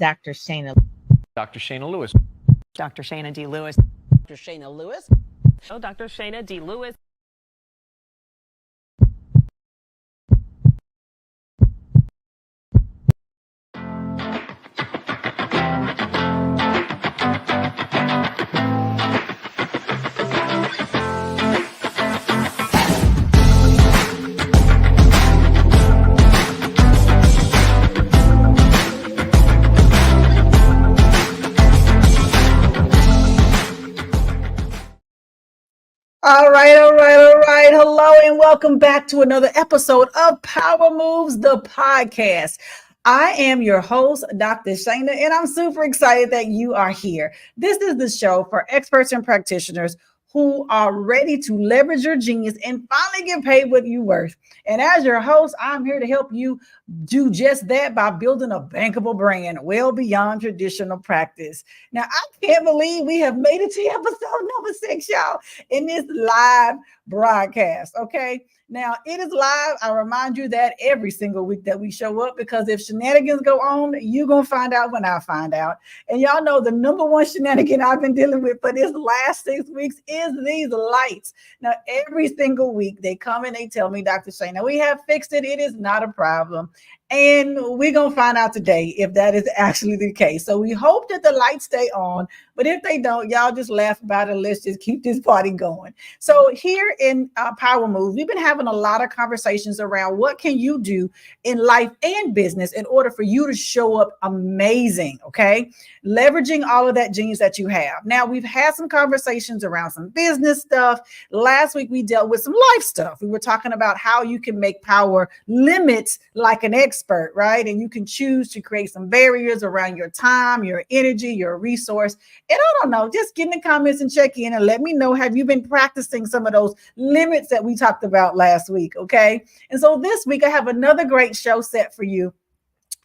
Dr. Shayna. Dr. Shayna Lewis. Dr. Shayna D. Lewis. Dr. Shayna Lewis. Oh, Dr. Shayna D. Lewis. All right, all right, all right. Hello and welcome back to another episode of Power Moves, the podcast. I am your host, Dr. Shayna, and I'm super excited that you are here. This is the show for experts and practitioners who are ready to leverage your genius and finally get paid what you're worth. And as your host, I'm here to help you do just that by building a bankable brand well beyond traditional practice. Now, I can't believe we have made it to episode number 6, y'all, in this live broadcast. Okay. Now, it is live. I remind you that every single week that we show up, because if shenanigans go on, you're going to find out when I find out. And y'all know the number one shenanigan I've been dealing with for this last 6 weeks is these lights. Now, every single week they come and they tell me, Dr. Shayna, we have fixed it. It is not a problem. And we're going to find out today if that is actually the case. So we hope that the lights stay on. But if they don't, y'all just laugh about it. Let's just keep this party going. So here in Power Moves, we've been having a lot of conversations around what can you do in life and business in order for you to show up amazing, okay? Leveraging all of that genius that you have. Now, we've had some conversations around some business stuff. Last week, we dealt with some life stuff. We were talking about how you can make power limits like an expert, right? And you can choose to create some barriers around your time, your energy, your resource. And I don't know, just get in the comments and check in and let me know, have you been practicing some of those limits that we talked about last week, okay? And so this week, I have another great show set for you.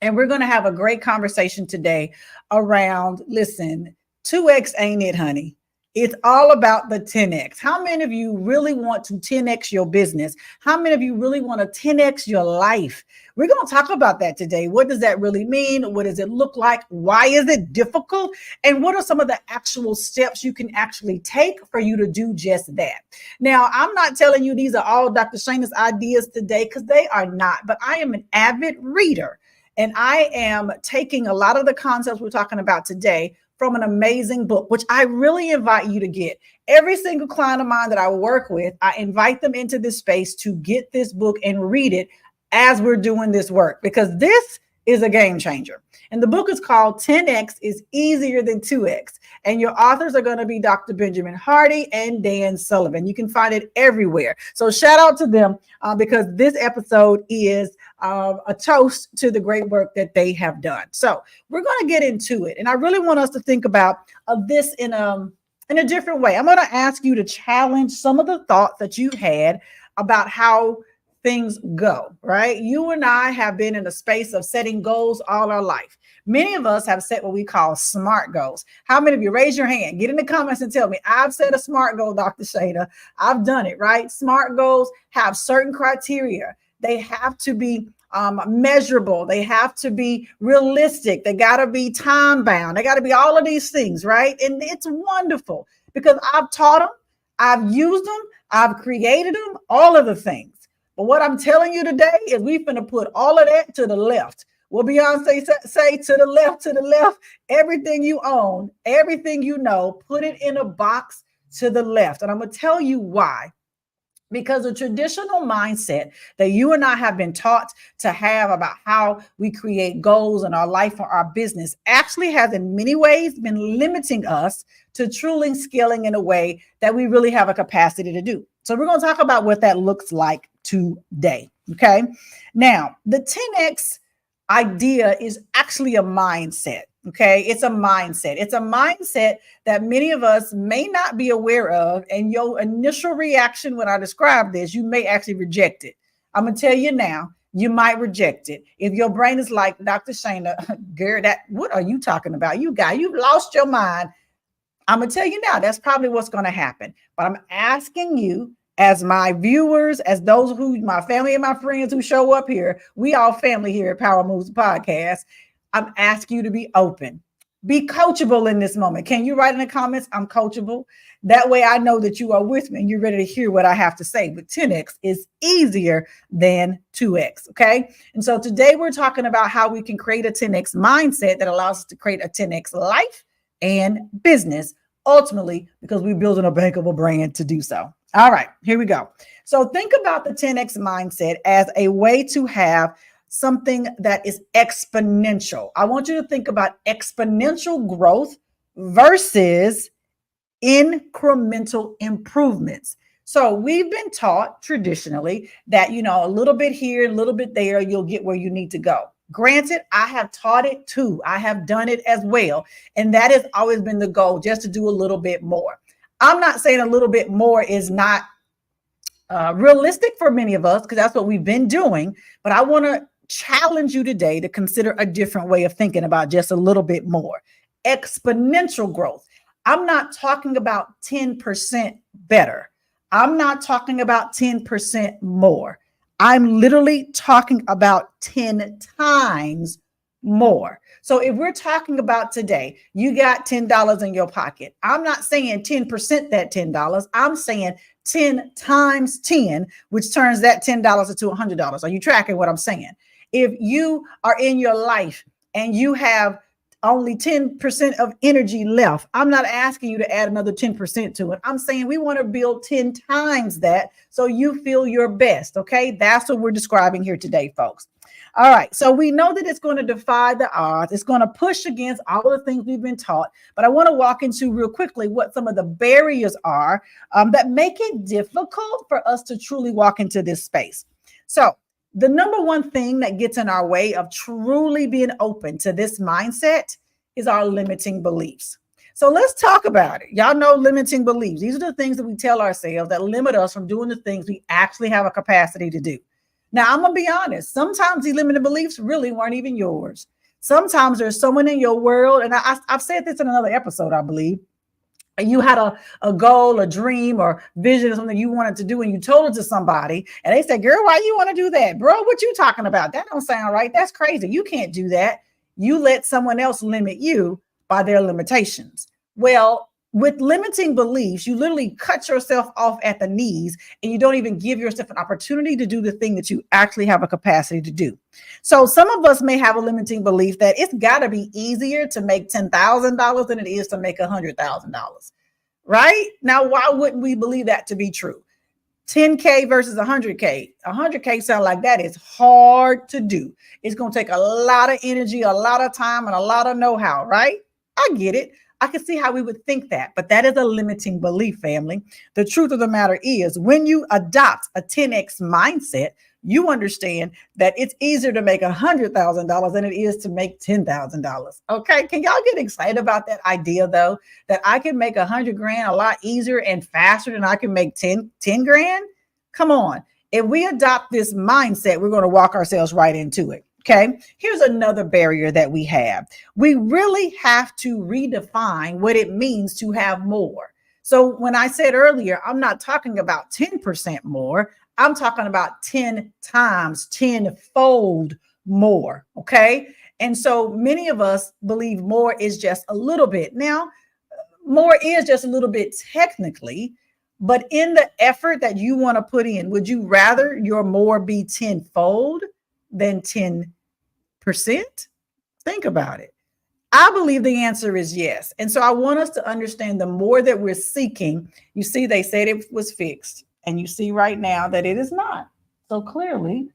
And we're going to have a great conversation today around, listen, 2X ain't it, honey. It's all about the 10X. How many of you really want to 10X your business? How many of you really want to 10X your life? We're going to talk about that today. What does that really mean? What does it look like? Why is it difficult? And what are some of the actual steps you can actually take for you to do just that? Now, I'm not telling you these are all Dr. Shayna's ideas today, because they are not, but I am an avid reader. And I am taking a lot of the concepts we're talking about today from an amazing book, which I really invite you to get. Every single client of mine that I work with, I invite them into this space to get this book and read it as we're doing this work, because this is a game changer. And the book is called 10X is Easier Than 2X. And your authors are going to be Dr. Benjamin Hardy and Dan Sullivan. You can find it everywhere. So shout out to them because this episode is a toast to the great work that they have done. So we're going to get into it. And I really want us to think about this in a different way. I'm going to ask you to challenge some of the thoughts that you had about how things go, right? You and I have been in a space of setting goals all our life. Many of us have set what we call SMART goals. How many of you, raise your hand, get in the comments and tell me, I've set a SMART goal, Dr. Shayna. I've done it, right? SMART goals have certain criteria. They have to be measurable. They have to be realistic. They got to be time bound. They got to be all of these things, right? And it's wonderful because I've taught them, I've used them, I've created them, all of the things. But what I'm telling you today is we finna put all of that to the left. What Beyonce say, to the left, everything you own, everything you know, put it in a box to the left. And I'm going to tell you why. Because the traditional mindset that you and I have been taught to have about how we create goals in our life or our business actually has in many ways been limiting us to truly scaling in a way that we really have a capacity to do. So we're going to talk about what that looks like today. Okay. Now, the 10X idea is actually a mindset. Okay. It's a mindset. It's a mindset that many of us may not be aware of. And your initial reaction when I describe this, you may actually reject it. I'm going to tell you now, you might reject it. If your brain is like, Dr. Shayna, girl, what are you talking about? You've lost your mind. I'm going to tell you now, that's probably what's going to happen. But I'm asking you, as my viewers, as those who, my family and my friends who show up here, we all family here at Power Moves Podcast. I'm asking you to be open. Be coachable in this moment. Can you write in the comments, I'm coachable? That way I know that you are with me and you're ready to hear what I have to say. But 10x is easier than 2x. Okay. And so today we're talking about how we can create a 10x mindset that allows us to create a 10x life and business, ultimately, because we're building a bankable brand to do so. All right, here we go. So think about the 10x mindset as a way to have something that is exponential. I want you to think about exponential growth versus incremental improvements. So we've been taught traditionally that, a little bit here, a little bit there, you'll get where you need to go. Granted, I have taught it too. I have done it as well. And that has always been the goal, just to do a little bit more. I'm not saying a little bit more is not realistic for many of us, because that's what we've been doing. But I want to challenge you today to consider a different way of thinking about just a little bit more. Exponential growth. I'm not talking about 10% better. I'm not talking about 10% more. I'm literally talking about 10 times more. So if we're talking about today, you got $10 in your pocket. I'm not saying 10% that $10. I'm saying 10 times 10, which turns that $10 into $100. Are you tracking what I'm saying? If you are in your life and you have only 10% of energy left, I'm not asking you to add another 10% to it. I'm saying we want to build 10 times that so you feel your best. Okay. That's what we're describing here today, folks. All right. So we know that it's going to defy the odds. It's going to push against all of the things we've been taught. But I want to walk into real quickly what some of the barriers are that make it difficult for us to truly walk into this space. So the number one thing that gets in our way of truly being open to this mindset is our limiting beliefs. So let's talk about it. Y'all know limiting beliefs. These are the things that we tell ourselves that limit us from doing the things we actually have a capacity to do. Now, I'm going to be honest. Sometimes these limiting beliefs really weren't even yours. Sometimes there's someone in your world, and I've said this in another episode, I believe. You had a goal, a dream, or vision, or something you wanted to do, and you told it to somebody, and they said, girl, why you want to do that? Bro, what you talking about? That don't sound right. That's crazy. You can't do that. You let someone else limit you by their limitations. Well, with limiting beliefs, you literally cut yourself off at the knees, and you don't even give yourself an opportunity to do the thing that you actually have a capacity to do. So some of us may have a limiting belief that it's got to be easier to make $10,000 than it is to make $100,000. Right? Now, why wouldn't we believe that to be true? 10K versus 100K. 100K sound like that is hard to do. It's going to take a lot of energy, a lot of time, and a lot of know-how, right? I get it. I can see how we would think that, but that is a limiting belief, family. The truth of the matter is, when you adopt a 10X mindset, you understand that it's easier to make $100,000 than it is to make $10,000. Okay. Can y'all get excited about that idea, though, that I can make 100 grand a lot easier and faster than I can make 10 grand? Come on. If we adopt this mindset, we're going to walk ourselves right into it. Okay. Here's another barrier that we have. We really have to redefine what it means to have more. So when I said earlier, I'm not talking about 10% more. I'm talking about 10 times, 10-fold more. Okay. And so many of us believe more is just a little bit. Now, more is just a little bit technically, but in the effort that you want to put in, would you rather your more be 10-fold than 10%? Think about it. I believe the answer is yes. And so I want us to understand the more that we're seeking, you see, they said it was fixed, and you see right now that it is not. So clearly,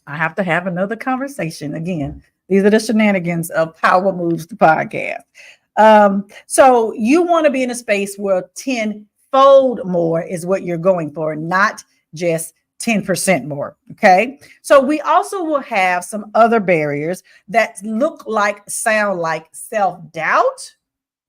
I have to have another conversation again. These are the shenanigans of Power Moves, the podcast. So you want to be in a space where 10-fold more is what you're going for, not just 10% more. Okay. So we also will have some other barriers that look like, sound like self-doubt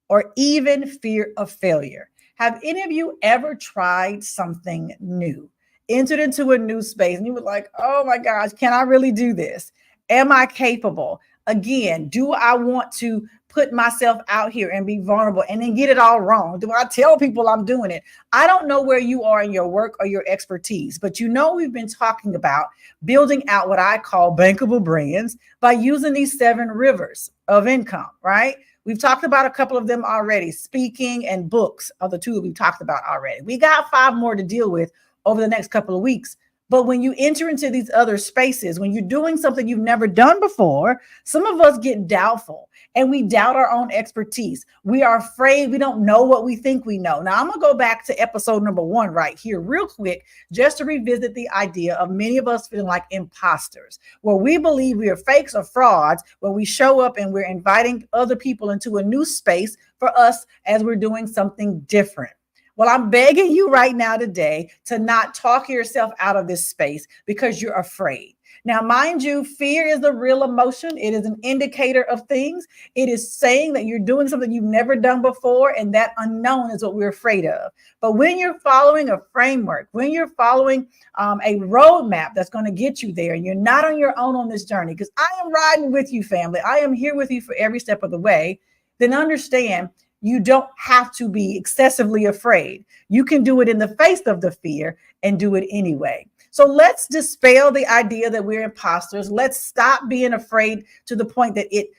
or even fear of failure. Have any of you ever tried something new, entered into a new space, and you were like, oh my gosh, can I really do this? Am I capable? Again, do I want to put myself out here and be vulnerable and then get it all wrong? Do I tell people I'm doing it? I don't know where you are in your work or your expertise, but we've been talking about building out what I call bankable brands by using these 7 rivers of income, right? We've talked about a couple of them already. Speaking and books are the 2 we've talked about already. We got 5 more to deal with over the next couple of weeks. But when you enter into these other spaces, when you're doing something you've never done before, some of us get doubtful and we doubt our own expertise. We are afraid we don't know what we think we know. Now, I'm going to go back to episode number 1 right here real quick, just to revisit the idea of many of us feeling like imposters, where we believe we are fakes or frauds, where we show up and we're inviting other people into a new space for us as we're doing something different. Well, I'm begging you right now today to not talk yourself out of this space because you're afraid. Now, mind you, fear is a real emotion. It is an indicator of things. It is saying that you're doing something you've never done before, and that unknown is what we're afraid of. But when you're following a framework, when you're following a roadmap that's going to get you there, and you're not on your own on this journey, because I am riding with you, family. I am here with you for every step of the way. Then understand you don't have to be excessively afraid. You can do it in the face of the fear and do it anyway. So let's dispel the idea that we're imposters. Let's stop being afraid to the point that it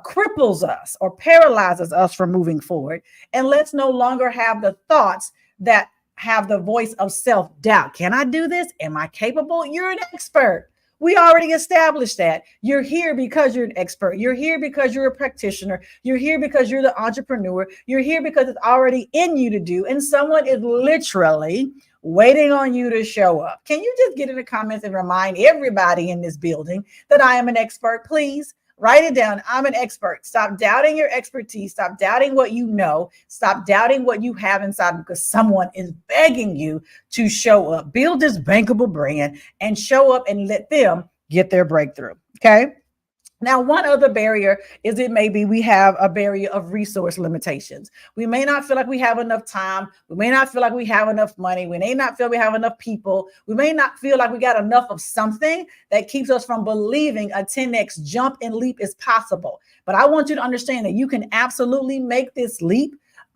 cripples us or paralyzes us from moving forward. And let's no longer have the thoughts that have the voice of self-doubt. Can I do this? Am I capable? You're an expert. We already established that. You're here because you're an expert. You're here because you're a practitioner. You're here because you're the entrepreneur. You're here because it's already in you to do. And someone is literally waiting on you to show up. Can you just get in the comments and remind everybody in this building that I am an expert, please? Write it down. I'm an expert. Stop doubting your expertise. Stop doubting what you know. Stop doubting what you have inside, because someone is begging you to show up. Build this bankable brand and show up and let them get their breakthrough. Okay. Now, one other barrier is we have a barrier of resource limitations. We may not feel like we have enough time. We may not feel like we have enough money. We may not feel we have enough people. We may not feel like we got enough of something that keeps us from believing a 10x jump and leap is possible. But I want you to understand that you can absolutely make this leap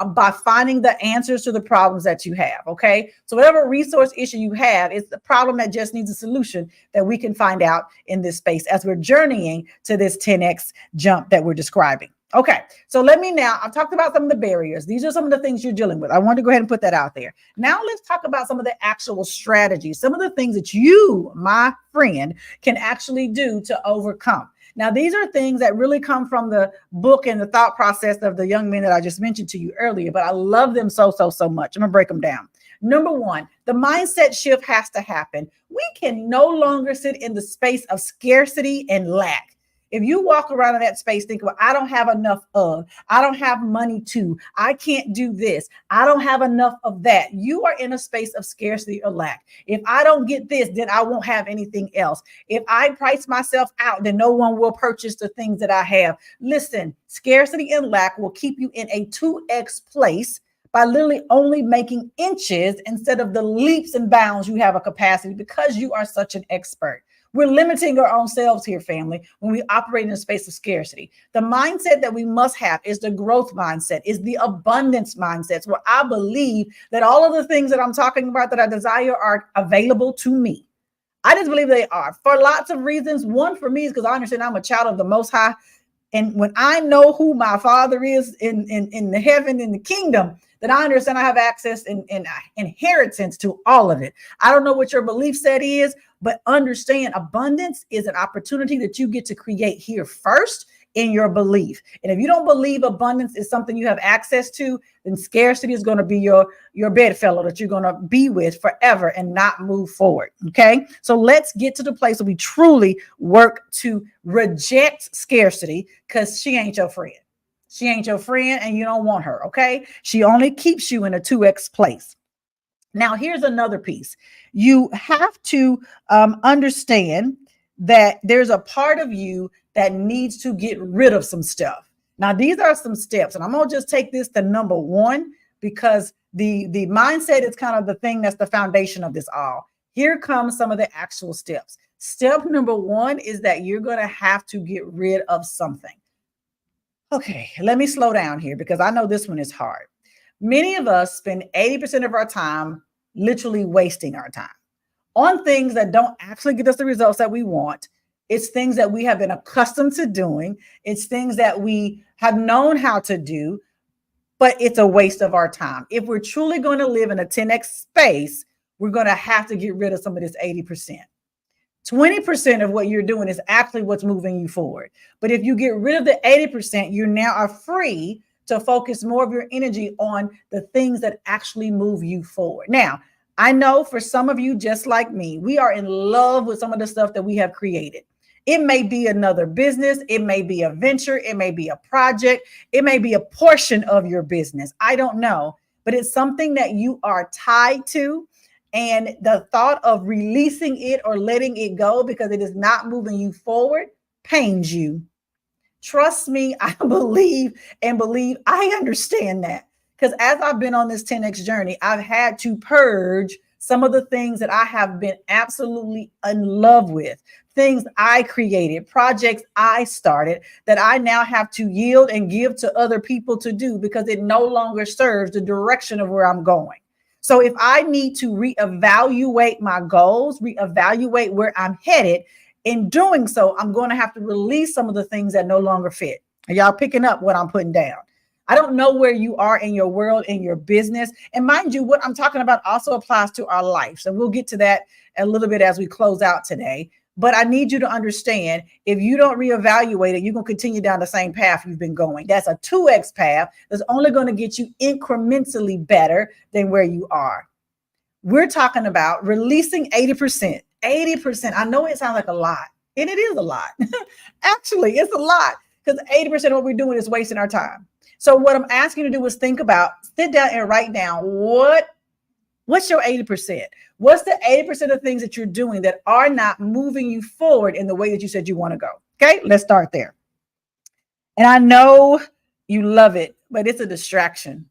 by finding the answers to the problems that you have. Okay. So whatever resource issue you have, it's the problem that just needs a solution that we can find out in this space as we're journeying to this 10x jump that we're describing. Okay. So I've talked about some of the barriers. These are some of the things you're dealing with. I want to go ahead and put that out there. Now let's talk about some of the actual strategies, some of the things that you, my friend, can actually do to overcome. Now, these are things that really come from the book and the thought process of the young men that I just mentioned to you earlier, but I love them so much. I'm going to break them down. Number 1, the mindset shift has to happen. We can no longer sit in the space of scarcity and lack. If you walk around in that space thinking, well, I don't have enough of, I don't have money to, I can't do this, I don't have enough of that, you are in a space of scarcity or lack. If I don't get this, then I won't have anything else. If I price myself out, then no one will purchase the things that I have. Listen, scarcity and lack will keep you in a 2x place by literally only making inches instead of the leaps and bounds you have a capacity, because you are such an expert. We're limiting our own selves here, family, when we operate in a space of scarcity. The mindset that we must have is the growth mindset, is the abundance mindset, where I believe that all of the things that I'm talking about that I desire are available to me. I just believe they are for lots of reasons. One for me is because I understand I'm a child of the Most High. And when I know who my Father is in the heaven, in the kingdom, then I understand I have access and inheritance to all of it. I don't know what your belief set is, but understand abundance is an opportunity that you get to create here first in your belief. And if you don't believe abundance is something you have access to, then scarcity is going to be your bedfellow that you're going to be with forever and not move forward. Okay. So let's get to the place where we truly work to reject scarcity, because she ain't your friend. She ain't your friend and you don't want her. Okay. She only keeps you in a 2x place. Now, here's another piece. You have to understand that there's a part of you that needs to get rid of some stuff. Now, these are some steps, and I'm going to just take this to number 1, because the mindset is kind of the thing that's the foundation of this all. Here comes some of the actual steps. Step number one is that you're going to have to get rid of something. Okay, let me slow down here because I know this one is hard. Many of us spend 80% of our time literally wasting our time on things that don't actually get us the results that we want. It's things that we have been accustomed to doing. It's things that we have known how to do, but it's a waste of our time. If we're truly going to live in a 10x space, we're going to have to get rid of some of this 80%. 20% of what you're doing is actually what's moving you forward. But if you get rid of the 80%, you now are free to focus more of your energy on the things that actually move you forward. Now, I know for some of you, just like me, we are in love with some of the stuff that we have created. It may be another business. It may be a venture. It may be a project. It may be a portion of your business. I don't know, but it's something that you are tied to. And the thought of releasing it or letting it go because it is not moving you forward pains you. Trust me, I believe I understand that. Because as I've been on this 10X journey, I've had to purge some of the things that I have been absolutely in love with, things I created, projects I started that I now have to yield and give to other people to do because it no longer serves the direction of where I'm going. So if I need to reevaluate my goals, reevaluate where I'm headed, in doing so, I'm going to have to release some of the things that no longer fit. Are y'all picking up what I'm putting down? I don't know where you are in your world, in your business. And mind you, what I'm talking about also applies to our life. So we'll get to that a little bit as we close out today. But I need you to understand, if you don't reevaluate it, you're going to continue down the same path you've been going. That's a 2X path that's only going to get you incrementally better than where you are. We're talking about releasing 80%. 80%. I know it sounds like a lot, and it is a lot. Actually, it's a lot because 80% of what we're doing is wasting our time. So what I'm asking you to do is think about, sit down and write down what's your 80%? What's the 80% of things that you're doing that are not moving you forward in the way that you said you want to go? Okay, let's start there. And I know you love it, but it's a distraction.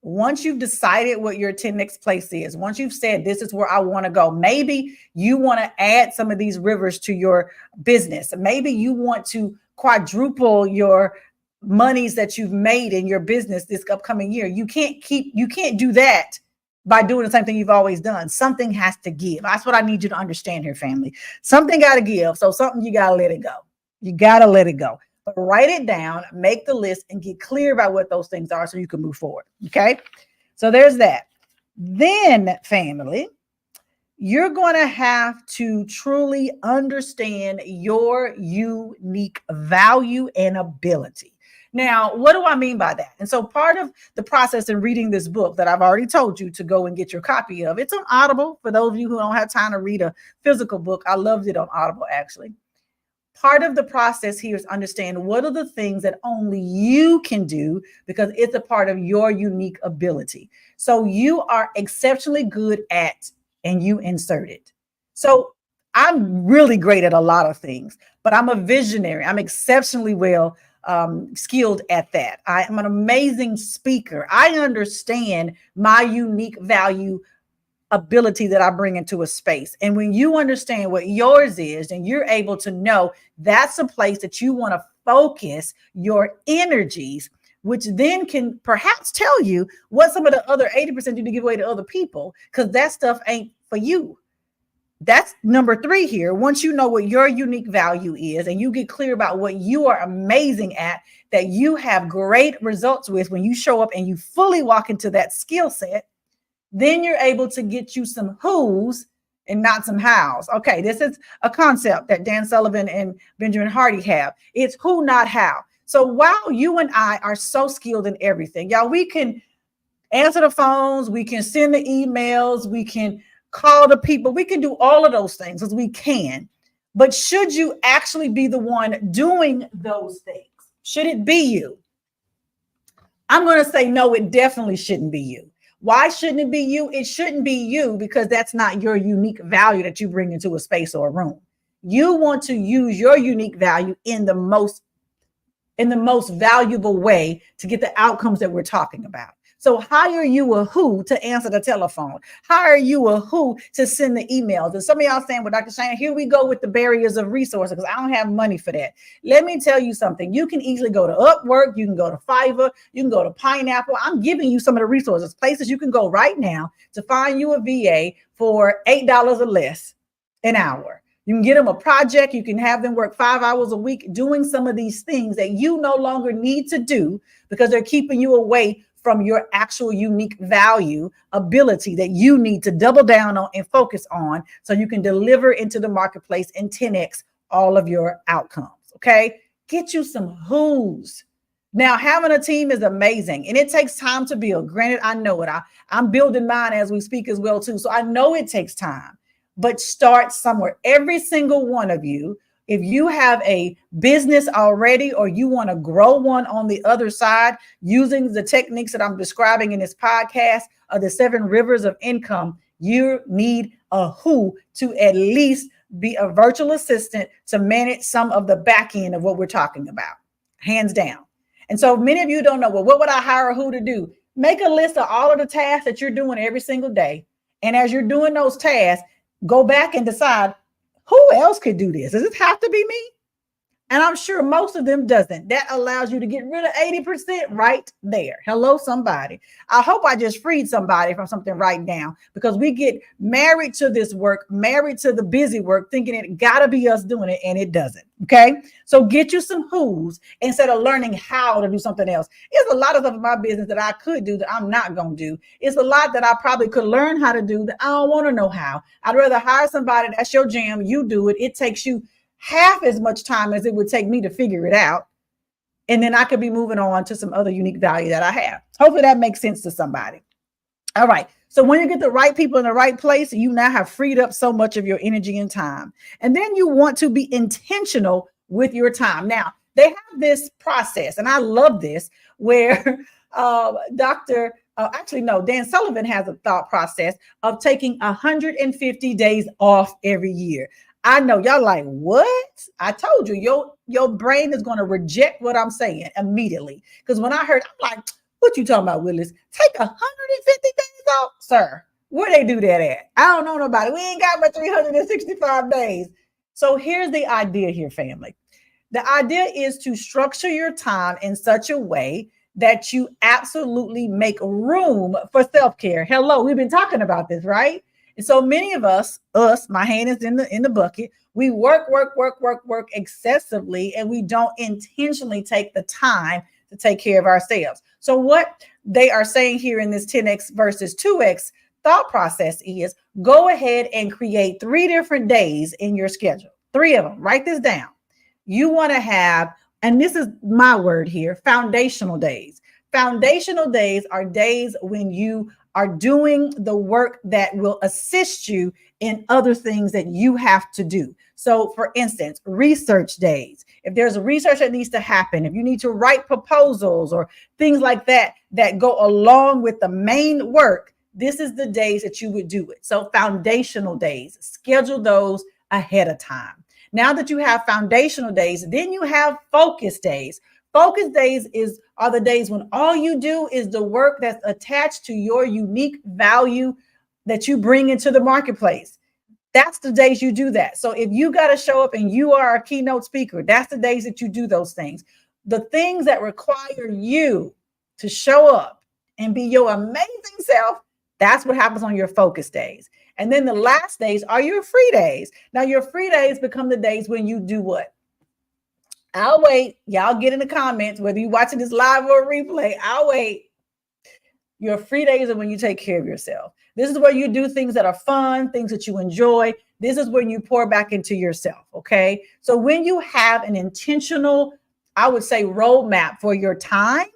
Once you've decided what your 10X place is, once you've said, this is where I want to go, maybe you want to add some of these rivers to your business. Maybe you want to quadruple your monies that you've made in your business this upcoming year. You can't do that by doing the same thing you've always done. Something has to give. That's what I need you to understand here, family. Something got to give. So something, you got to let it go. You got to let it go. But write it down, make the list, and get clear about what those things are so you can move forward. Okay. So there's that. Then, family, you're going to have to truly understand your unique value and ability. Now, what do I mean by that? And so part of the process in reading this book that I've already told you to go and get your copy of, it's on Audible. For those of you who don't have time to read a physical book, I loved it on Audible, actually. Part of the process here is understand what are the things that only you can do because it's a part of your unique ability. So you are exceptionally good at, and you insert it. So I'm really great at a lot of things, but I'm a visionary. I'm exceptionally well skilled at that. I am an amazing speaker. I understand my unique value ability that I bring into a space. And when you understand what yours is, and you're able to know that's a place that you want to focus your energies, which then can perhaps tell you what some of the other 80% do to give away to other people, because that stuff ain't for you. That's number 3 here. Once you know what your unique value is and you get clear about what you are amazing at, that you have great results with when you show up and you fully walk into that skill set, then you're able to get you some who's and not some hows. Okay, this is a concept that Dan Sullivan and Benjamin Hardy have. It's who, not how. So while you and I are so skilled in everything, y'all, we can answer the phones, we can send the emails, we can call the people, we can do all of those things as we can. But should you actually be the one doing those things? Should it be you? I'm going to say no, it definitely shouldn't be you. Why shouldn't it be you? It shouldn't be you because that's not your unique value that you bring into a space or a room. You want to use your unique value in the most valuable way to get the outcomes that we're talking about. So hire you a who to answer the telephone. Hire you a who to send the emails. And some of y'all saying, well, Dr. Shana, here we go with the barriers of resources because I don't have money for that. Let me tell you something. You can easily go to Upwork. You can go to Fiverr. You can go to Pineapple. I'm giving you some of the resources, places you can go right now to find you a VA for $8 or less an hour. You can get them a project. You can have them work 5 hours a week doing some of these things that you no longer need to do because they're keeping you away from your actual unique value ability that you need to double down on and focus on so you can deliver into the marketplace and 10x all of your outcomes. Okay. Get you some who's. Now, having a team is amazing and it takes time to build. Granted, I know it. I'm building mine as we speak as well, too. So I know it takes time, but start somewhere. Every single one of you, if you have a business already or you want to grow one on the other side using the techniques that I'm describing in this podcast of the 7 rivers of income, you need a who to at least be a virtual assistant to manage some of the back end of what we're talking about, hands down. And so many of you don't know, well, what would I hire a who to do? Make a list of all of the tasks that you're doing every single day. And as you're doing those tasks, go back and decide who else could do this. Does it have to be me? And I'm sure most of them doesn't. That allows you to get rid of 80% right there. Hello, somebody. I hope I just freed somebody from something right now because we get married to this work, married to the busy work, thinking it got to be us doing it, and it doesn't. Okay. So get you some who's instead of learning how to do something else. It's a lot of stuff in my business that I could do that I'm not going to do. It's a lot that I probably could learn how to do that I don't want to know how. I'd rather hire somebody that's your jam. You do it. It takes you half as much time as it would take me to figure it out. And then I could be moving on to some other unique value that I have. Hopefully that makes sense to somebody. All right. So when you get the right people in the right place, you now have freed up so much of your energy and time. And then you want to be intentional with your time. Now, they have this process, and I love this, where Dan Sullivan has a thought process of taking 150 days off every year. I know y'all like, what? I told you, your brain is going to reject what I'm saying immediately. Because when I heard, I'm like, what you talking about, Willis? Take 150 days off? Sir, where they do that at? I don't know nobody. We ain't got but 365 days. So here's the idea here, family. The idea is to structure your time in such a way that you absolutely make room for self-care. Hello, we've been talking about this, right? And so many of us, my hand is in the bucket. We work excessively, and we don't intentionally take the time to take care of ourselves. So what they are saying here in this 10x versus 2x thought process is go ahead and create 3 different days in your schedule. 3 of them. Write this down. You want to have, and this is my word here, foundational days. Foundational days are days when you are doing the work that will assist you in other things that you have to do. So for instance, research days. If there's a research that needs to happen, if you need to write proposals or things like that, that go along with the main work, this is the days that you would do it. So foundational days, schedule those ahead of time. Now that you have foundational days, then you have focus days. Focus days are the days when all you do is the work that's attached to your unique value that you bring into the marketplace. That's the days you do that. So if you got to show up and you are a keynote speaker, that's the days that you do those things. The things that require you to show up and be your amazing self, that's what happens on your focus days. And then the last days are your free days. Now your free days become the days when you do what? I'll wait. Y'all get in the comments, whether you're watching this live or replay, I'll wait. Your free days are when you take care of yourself. This is where you do things that are fun, things that you enjoy. This is when you pour back into yourself, okay? So when you have an intentional, I would say, roadmap for your time,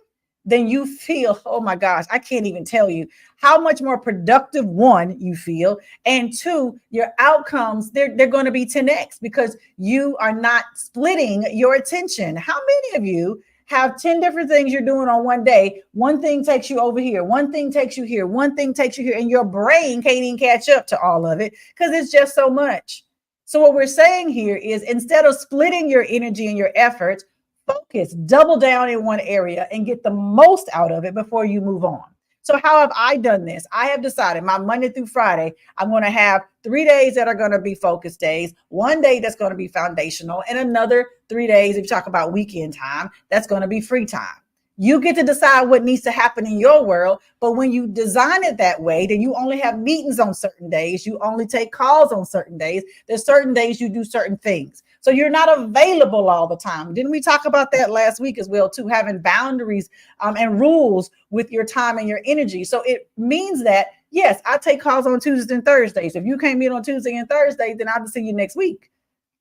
then you feel, oh my gosh, I can't even tell you how much more productive, 1, you feel, and 2, your outcomes, they're going to be 10x because you are not splitting your attention. How many of you have 10 different things you're doing on one day? One thing takes you over here, one thing takes you here, one thing takes you here, and your brain can't even catch up to all of it because it's just so much. So what we're saying here is instead of splitting your energy and your efforts, focus, double down in one area and get the most out of it before you move on. So how have I done this? I have decided my Monday through Friday, I'm going to have 3 days that are going to be focus days, 1 day that's going to be foundational, and another 3 days, if you talk about weekend time, that's going to be free time. You get to decide what needs to happen in your world. But when you design it that way, then you only have meetings on certain days. You only take calls on certain days. There's certain days you do certain things. So you're not available all the time. Didn't we talk about that last week as well, too, having boundaries and rules with your time and your energy. So it means that, yes, I take calls on Tuesdays and Thursdays. If you can't meet on Tuesday and Thursday, then I'll see you next week.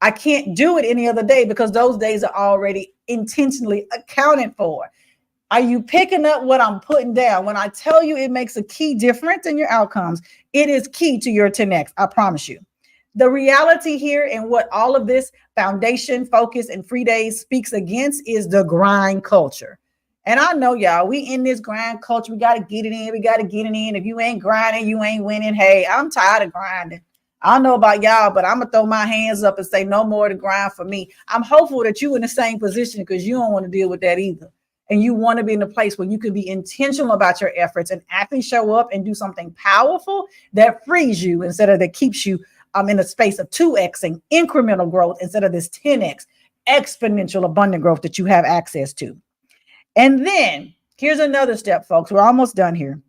I can't do it any other day because those days are already intentionally accounted for. Are you picking up what I'm putting down? When I tell you it makes a key difference in your outcomes, it is key to your 10X. I promise you. The reality here and what all of this foundation, focus, and free days speaks against is the grind culture. And I know y'all, we in this grind culture. We got to get it in. We got to get it in. If you ain't grinding, you ain't winning. Hey, I'm tired of grinding. I don't know about y'all, but I'm going to throw my hands up and say no more to grind for me. I'm hopeful that you're in the same position because you don't want to deal with that either. And you want to be in a place where you can be intentional about your efforts and actually show up and do something powerful that frees you instead of that keeps you in a space of 2xing incremental growth instead of this 10x exponential abundant growth that you have access to. And then here's another step, folks. We're almost done here.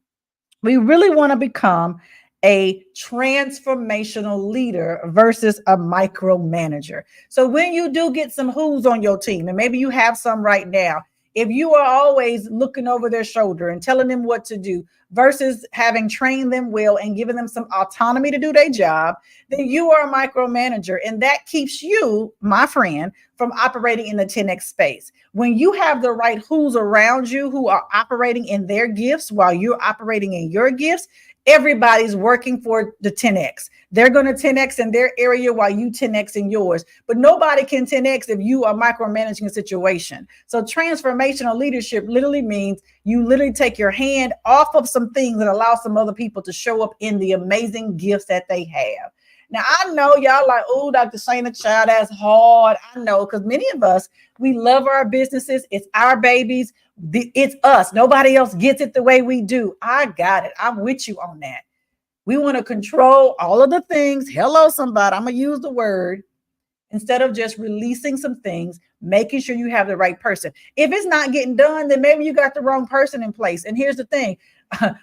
We really want to become a transformational leader versus a micromanager. So when you do get some who's on your team, and maybe you have some right now, if you are always looking over their shoulder and telling them what to do versus having trained them well and giving them some autonomy to do their job, then you are a micromanager. And that keeps you, my friend, from operating in the 10X space. When you have the right who's around you who are operating in their gifts while you're operating in your gifts, everybody's working for the 10X. They're going to 10X in their area while you 10X in yours. But nobody can 10X if you are micromanaging a situation. So transformational leadership literally means you literally take your hand off of some things and allow some other people to show up in the amazing gifts that they have. Now, I know y'all like, oh, Dr. Shana, child, that's hard. I know, because many of us, we love our businesses. It's our babies. It's us. Nobody else gets it the way we do. I got it. I'm with you on that. We want to control all of the things. Hello, somebody. I'm going to use the word instead of just releasing some things, making sure you have the right person. If it's not getting done, then maybe you got the wrong person in place. And here's the thing.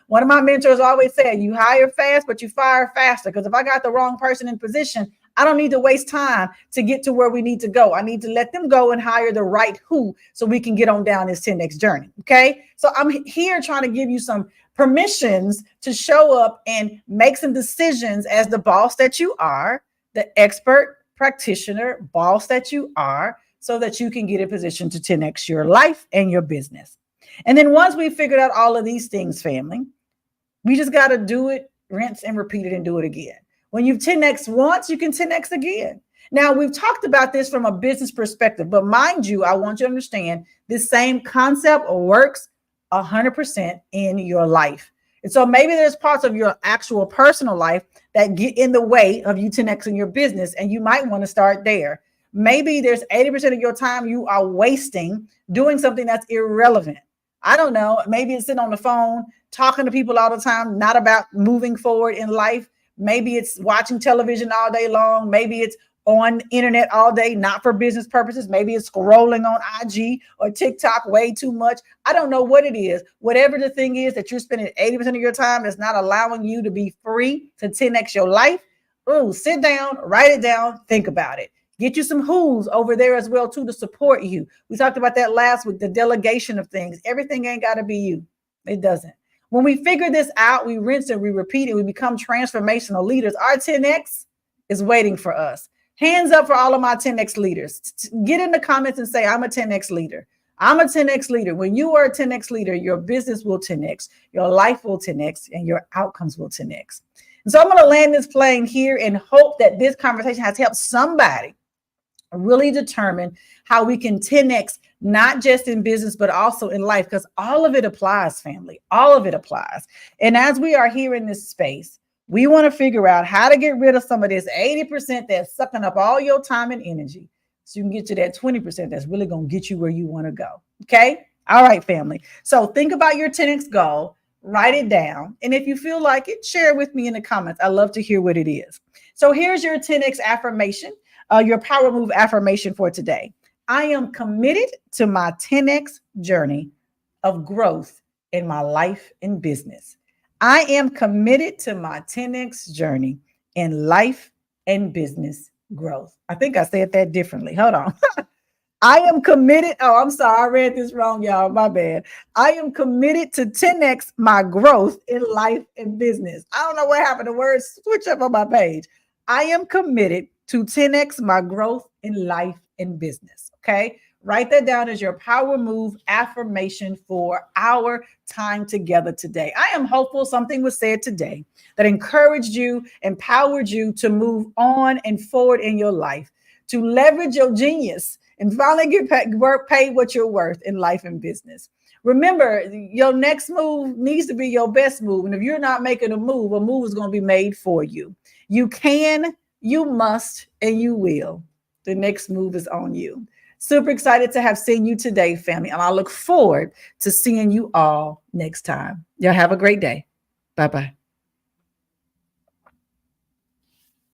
One of my mentors always said, you hire fast, but you fire faster. Because if I got the wrong person in position, I don't need to waste time to get to where we need to go. I need to let them go and hire the right who so we can get on down this 10X journey. Okay. So I'm here trying to give you some permissions to show up and make some decisions as the boss that you are, the expert practitioner boss that you are, so that you can get in position to 10X your life and your business. And then once we figured out all of these things, family, we just got to do it, rinse and repeat it and do it again. When you've 10X once, you can 10X again. Now, we've talked about this from a business perspective, but mind you, I want you to understand this same concept works 100% in your life. And so maybe there's parts of your actual personal life that get in the way of you 10Xing your business, and you might want to start there. Maybe there's 80% of your time you are wasting doing something that's irrelevant. I don't know. Maybe it's sitting on the phone, talking to people all the time, not about moving forward in life. Maybe it's watching television all day long. Maybe it's on internet all day, not for business purposes. Maybe it's scrolling on IG or TikTok way too much. I don't know what it is. Whatever the thing is that you're spending 80% of your time is not allowing you to be free to 10X your life. Ooh, sit down, write it down, think about it. Get you some who's over there as well, too, to support you. We talked about that last week, the delegation of things. Everything ain't got to be you. It doesn't. When we figure this out, we rinse and we repeat it. We become transformational leaders. Our 10X is waiting for us. Hands up for all of my 10X leaders. Get in the comments and say, I'm a 10X leader. I'm a 10X leader. When you are a 10X leader, your business will 10X, your life will 10X, and your outcomes will 10X. And so I'm going to land this plane here and hope that this conversation has helped somebody really determine how we can 10X, not just in business, but also in life, because all of it applies, family. All of it applies. And as we are here in this space, we want to figure out how to get rid of some of this 80% that's sucking up all your time and energy so you can get to that 20% that's really going to get you where you want to go. Okay. All right, family. So think about your 10X goal. write it down. And if you feel like it, share it with me in the comments. I love to hear what it is. So here's your 10X affirmation, your power move affirmation for today. I am committed to my 10X journey of growth in my life and business. I am committed to my 10X journey in life and business growth. I think I said that differently. Hold on. I am committed. Oh, I'm sorry. I read this wrong, y'all. My bad. I am committed to 10X my growth in life and business. I don't know what happened. The words switch up on my page. I am committed to 10X my growth in life and business. Okay. Write that down as your power move affirmation for our time together today. I am hopeful something was said today that encouraged you, empowered you to move on and forward in your life, to leverage your genius and finally get paid what you're worth in life and business. Remember, your next move needs to be your best move. And if you're not making a move is going to be made for you. You can, you must, and you will. The next move is on you. Super excited to have seen you today, family. And I look forward to seeing you all next time. Y'all have a great day. Bye-bye.